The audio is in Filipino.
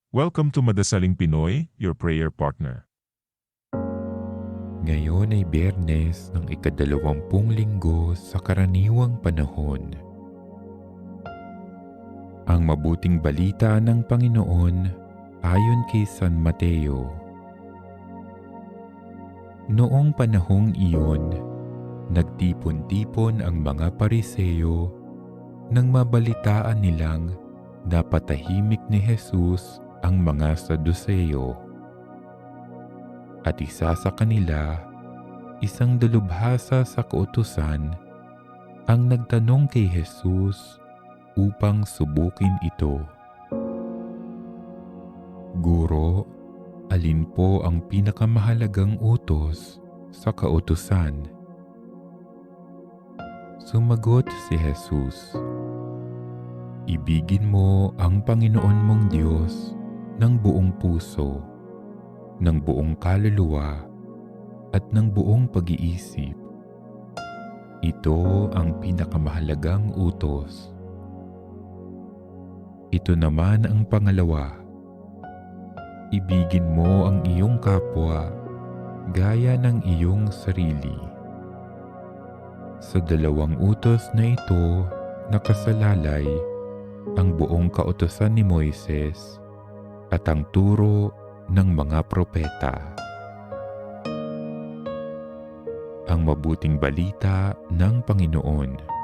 Welcome to Madasaling Pinoy, your prayer partner. Ngayon ay Biyernes ng ika-20 linggo sa karaniwang panahon. Ang mabuting balita ng Panginoon ayon kay San Mateo. Noong panahong iyon, nagtipon-tipon ang mga Pariseo nang mabalitaan nilang napatahimik ni Jesus ang mga Saduceo. At isa sa kanila, isang dalubhasa sa kautusan, ang nagtanong kay Jesus upang subukin ito. Guro, alin po ang pinakamahalagang utos sa kautusan? Sumagot si Jesus, ibigin mo ang Panginoon mong Diyos ng buong puso, ng buong kaluluwa, at ng buong pag-iisip. Ito ang pinakamahalagang utos. Ito naman ang pangalawa. Ibigin mo ang iyong kapwa gaya ng iyong sarili. Sa dalawang utos na ito nakasalalay ang buong kautusan ni Moises at ang turo ng mga propeta. Ang mabuting balita ng Panginoon.